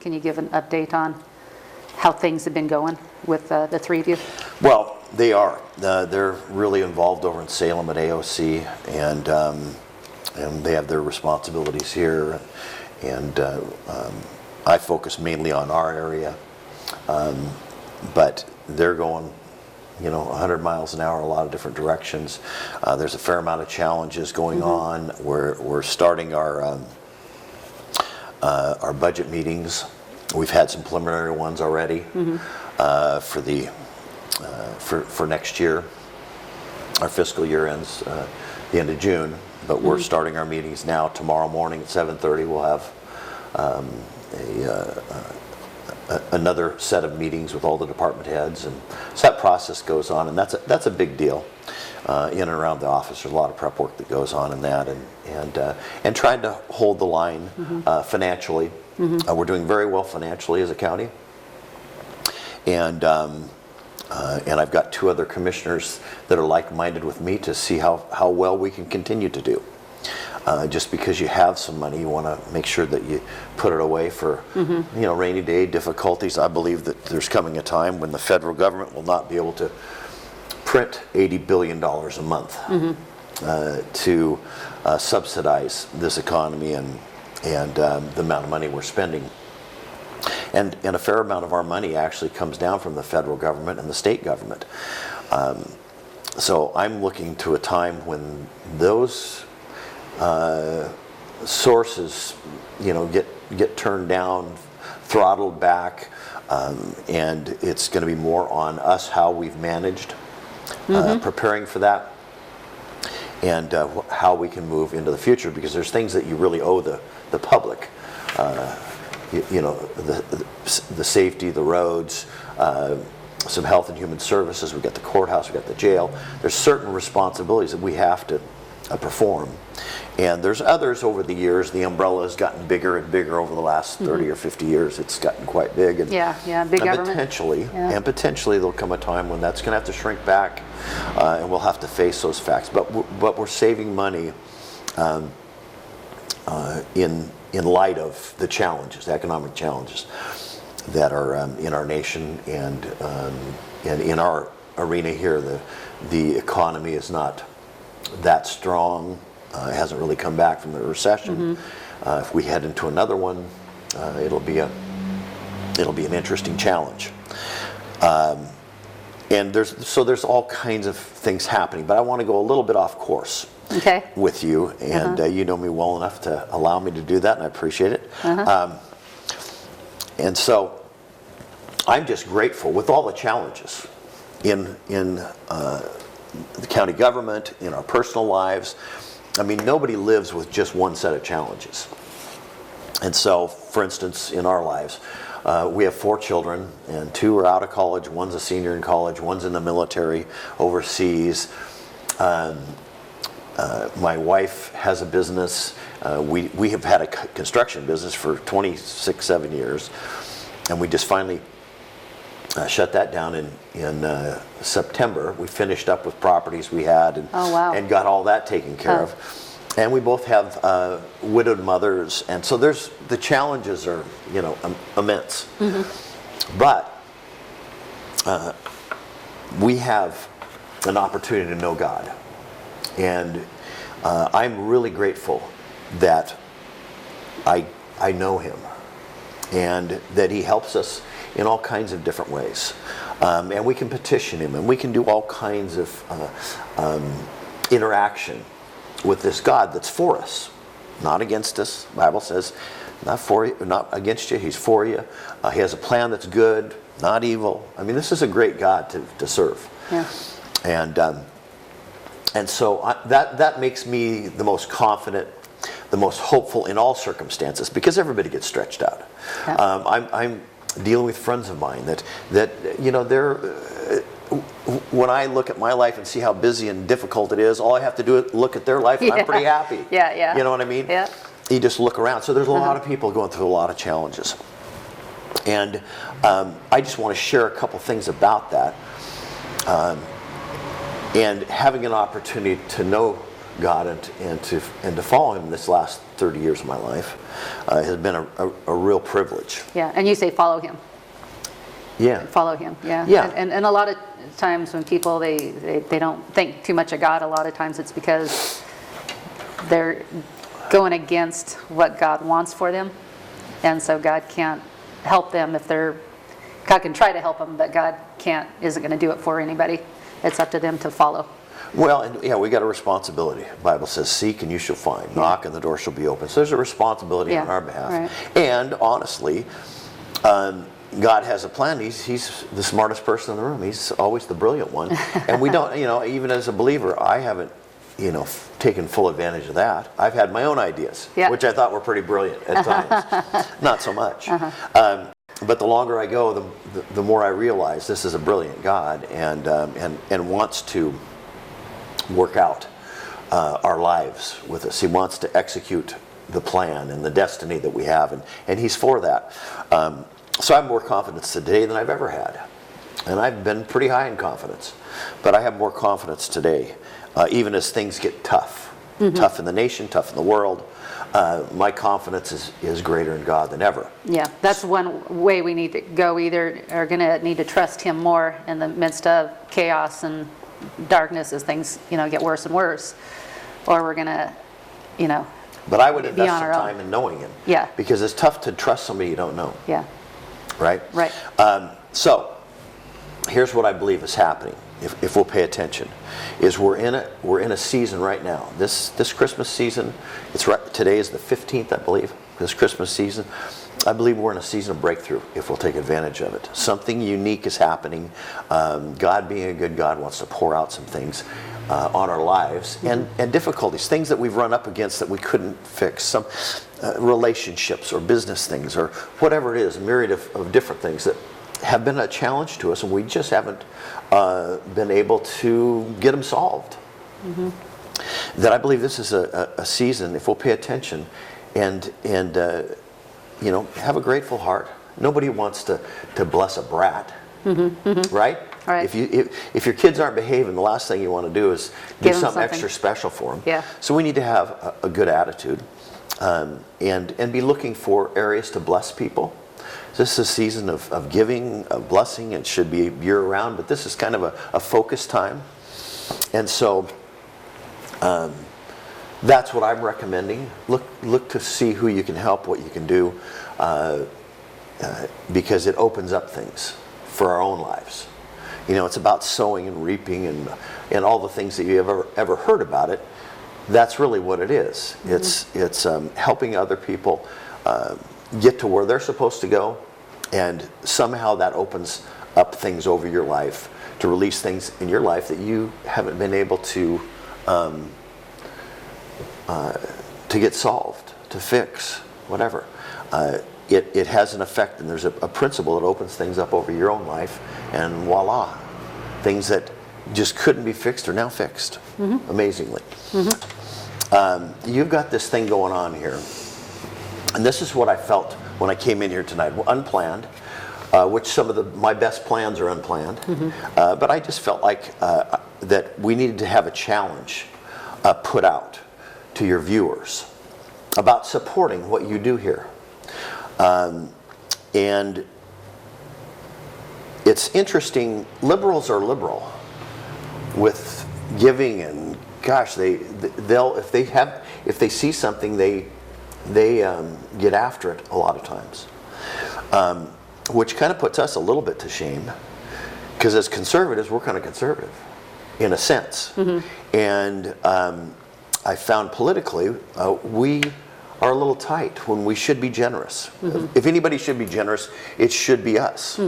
Can you give an update on how things have been going with the three of you? Well, they are. They're really involved over in Salem at AOC, and they have their responsibilities here. And I focus mainly on our area, but they're going, 100 miles an hour, a lot of different directions. There's a fair amount of challenges going on. We're starting our budget meetings. We've had some preliminary ones already for next year. Our fiscal year ends the end of June, but we're starting our meetings now. Tomorrow morning at 7:30, we'll have another set of meetings with all the department heads, and so that process goes on, and that's a big deal in and around the office. There's a lot of prep work that goes on in that, and trying to hold the line financially. We're doing very well financially as a county, and I've got two other commissioners that are like-minded with me to see how well we can continue to do. Just because you have some money, you want to make sure that you put it away for rainy day difficulties. I believe that there's coming a time when the federal government will not be able to print $80 billion a month to subsidize this economy and the amount of money we're spending. And a fair amount of our money actually comes down from the federal government and the state government. So I'm looking to a time when those sources, get turned down, throttled back, and it's going to be more on us how we've managed preparing for that, and how we can move into the future, because there's things that you really owe the public. The safety, the roads, some health and human services. We've got the courthouse, we've got the jail. There's certain responsibilities that we have to perform. And there's others over the years. The umbrella has gotten bigger and bigger over the last 30 or 50 years. It's gotten quite big. And, big government. Potentially there'll come a time when that's going to have to shrink back, and we'll have to face those facts. But we're saving money in light of the challenges, the economic challenges that are in our nation and in our arena here. The economy is not that strong. It hasn't really come back from the recession. If we head into another one, it'll be an interesting challenge. And there's all kinds of things happening, but I want to go a little bit off course with you, and you know me well enough to allow me to do that, and I appreciate it. And so I'm just grateful with all the challenges in the county government, in our personal lives. I mean, nobody lives with just one set of challenges. And so, for instance, in our lives, we have 4 children, and 2 are out of college. One's a senior in college, one's in the military overseas. My wife has a business. We have had a construction business for 27 years, and we just finally shut that down in September. We finished up with properties we had and got all that taken care of. And we both have widowed mothers, and so the challenges are immense. But we have an opportunity to know God, and I'm really grateful that I know Him, and that He helps us in all kinds of different ways, and we can petition Him, and we can do all kinds of interaction with this God that's for us, not against us. The Bible says, not for you, not against you. He's for you. He has a plan that's good, not evil. I mean, this is a great God to serve. Yeah. And so that makes me the most confident, the most hopeful in all circumstances, because everybody gets stretched out. Yeah. I'm dealing with friends of mine that they're. When I look at my life and see how busy and difficult it is, all I have to do is look at their life, and I'm pretty happy. Yeah. You know what I mean? Yeah. You just look around. So there's a lot of people going through a lot of challenges, and I just want to share a couple things about that. And having an opportunity to know God and to follow Him this last 30 years of my life has been a real privilege. Yeah, and you say follow Him. Yeah. Follow Him, yeah. Yeah. And a lot of times when people, they don't think too much of God, a lot of times it's because they're going against what God wants for them. And so God can't help them if God can try to help them, but God isn't going to do it for anybody. It's up to them to follow. Well, and yeah, we got a responsibility. The Bible says, seek and you shall find. Knock and the door shall be open. So there's a responsibility on our behalf. Right. And honestly, God has a plan. He's the smartest person in the room. He's always the brilliant one. And we don't, even as a believer, I haven't, taken full advantage of that. I've had my own ideas, which I thought were pretty brilliant at times. Not so much. But the longer I go, the more I realize this is a brilliant God and wants to work out our lives with us. He wants to execute the plan and the destiny that we have, and He's for that. So I have more confidence today than I've ever had. And I've been pretty high in confidence. But I have more confidence today, even as things get tough. Tough in the nation, tough in the world. My confidence is greater in God than ever. Yeah, that's one way we need to go. Either are going to need to trust Him more in the midst of chaos and darkness as things, get worse and worse. Or we're going to, But I would invest on some our own. time in knowing Him. Yeah. Because it's tough to trust somebody you don't know. Yeah. Right? Right. So, here's what I believe is happening, if we'll pay attention, is we're in a season right now. This Christmas season, today is the 15th, I believe, this Christmas season. I believe we're in a season of breakthrough if we'll take advantage of it. Something unique is happening. God, being a good God, wants to pour out some things on our lives and difficulties, things that we've run up against that we couldn't fix, some relationships or business things or whatever it is, a myriad of different things that have been a challenge to us, and we just haven't been able to get them solved. That I believe this is a season, if we'll pay attention and have a grateful heart. Nobody wants to bless a brat, right? Right. If your kids aren't behaving, the last thing you want to do is do Give them something something extra special for them. Yeah. So we need to have a good attitude and be looking for areas to bless people. This is a season of giving, of blessing. It should be year-round, but this is kind of a focus time. And so that's what I'm recommending. Look to see who you can help, what you can do, because it opens up things for our own lives. It's about sowing and reaping and all the things that you ever heard about it. That's really what it is. It's helping other people get to where they're supposed to go, and somehow that opens up things over your life to release things in your life that you haven't been able to get solved, to fix, whatever. It has an effect, and there's a principle that opens things up over your own life, and voila, things that just couldn't be fixed are now fixed, amazingly. You've got this thing going on here, and this is what I felt when I came in here tonight, unplanned, which some of my best plans are unplanned, but I just felt like that we needed to have a challenge put out to your viewers about supporting what you do here. And it's interesting, liberals are liberal with giving, and gosh, they'll if they see something, they get after it a lot of times, which kind of puts us a little bit to shame, because as conservatives, we're kind of conservative in a sense. And I found politically we are a little tight when we should be generous. If anybody should be generous, it should be us.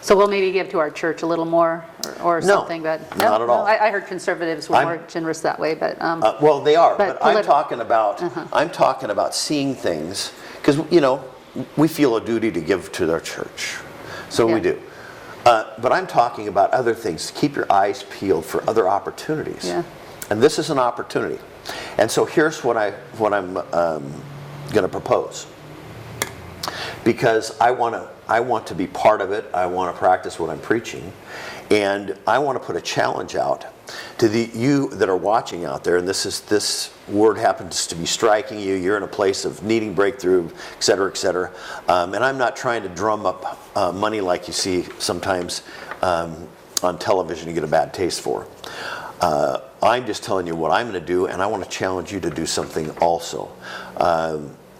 So we'll maybe give to our church a little more or No, something, but not at all. I heard conservatives were more generous that way, but Well, they are, but I'm politi- talking about seeing things, because we feel a duty to give to our church, so we do. But I'm talking about other things. Keep your eyes peeled for other opportunities. Yeah. And this is an opportunity. And so here's what I'm going to propose. Because I want to be part of it. I want to practice what I'm preaching. And I want to put a challenge out to you that are watching out there, and this word happens to be striking you, you're in a place of needing breakthrough, et cetera, et cetera. And I'm not trying to drum up money like you see sometimes on television you get a bad taste for. I'm just telling you what I'm going to do, and I want to challenge you to do something also.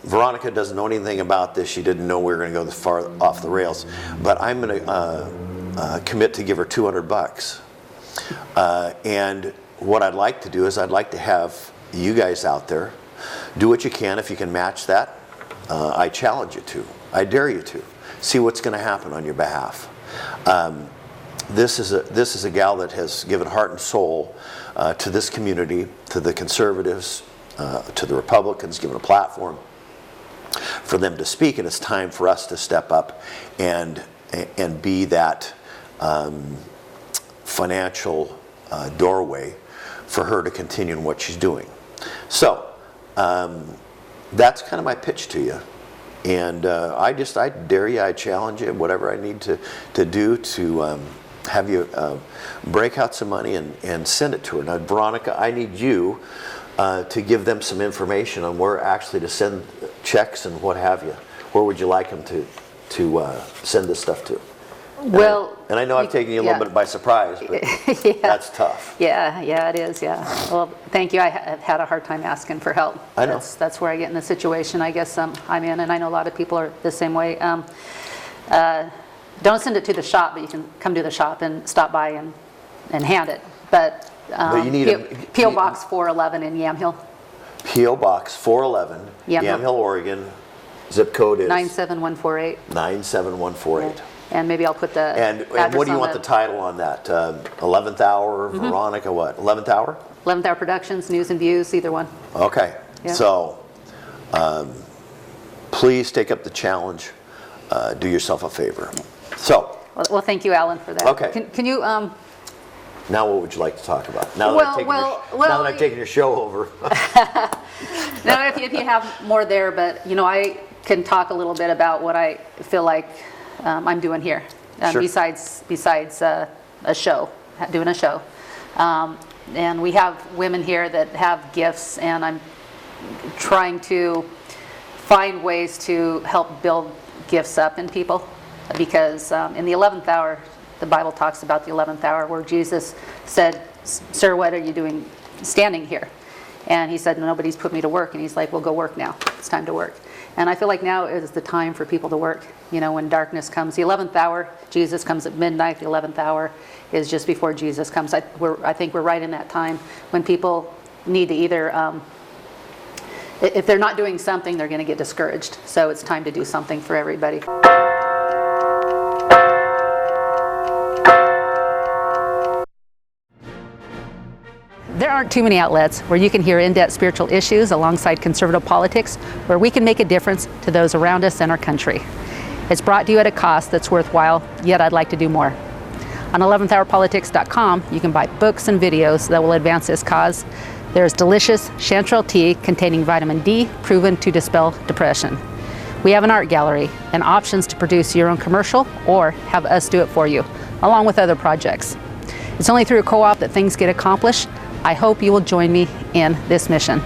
Veronica doesn't know anything about this. She didn't know we were going to go this far off the rails. But I'm going to commit to give her $200. And what I'd like to do is I'd like to have you guys out there do what you can. If you can match that, I challenge you to. I dare you to. See what's going to happen on your behalf. This is a gal that has given heart and soul to this community, to the conservatives, to the Republicans, given a platform for them to speak, and it's time for us to step up and be that financial doorway for her to continue in what she's doing. So that's kind of my pitch to you. And I dare you, I challenge you, whatever I need to do to have you break out some money and send it to her. Now, Veronica, I need you to give them some information on where actually to send checks and what have you. Where would you like them to send this stuff to? Well, and I know I've taken you a little bit by surprise, but yeah. That's tough. Yeah, it is, yeah. Well, thank you. I have had a hard time asking for help. I know. That's where I get in the situation, I guess, I'm in, and I know a lot of people are the same way. Don't send it to the shop, but you can come to the shop and stop by and hand it. But you need P.O. Box 411 in Yamhill. P.O. Box 411, Yamhill, Oregon. Zip code is 97148. 97148. And maybe I'll put the And what do you want the title on that? 11th Hour, Veronica, what? 11th Hour? 11th Hour Productions, News and Views, either one. Okay. Yeah. So please take up the challenge. Do yourself a favor. So. Well, thank you, Alan, for that. Okay. Can you? Now, what would you like to talk about? Now that I've taken your show over. No, if you have more there, but I can talk a little bit about what I feel like I'm doing here, Sure. besides a show, doing a show. And we have women here that have gifts, and I'm trying to find ways to help build gifts up in people, because in the 11th hour, the Bible talks about the 11th hour, where Jesus said, "Sir, what are you doing standing here?" And he said, "Nobody's put me to work." And he's like, "Well, go work now. It's time to work." And I feel like now is the time for people to work. When darkness comes, the 11th hour, Jesus comes at midnight. The 11th hour is just before Jesus comes. I think we're right in that time when people need to either, if they're not doing something, they're going to get discouraged. So it's time to do something for everybody. There aren't too many outlets where you can hear in-depth spiritual issues alongside conservative politics, where we can make a difference to those around us and our country. It's brought to you at a cost that's worthwhile, yet I'd like to do more. On 11thhourpolitics.com, you can buy books and videos that will advance this cause. There's delicious chanterelle tea containing vitamin D, proven to dispel depression. We have an art gallery and options to produce your own commercial or have us do it for you, along with other projects. It's only through a co-op that things get accomplished. I hope you will join me in this mission.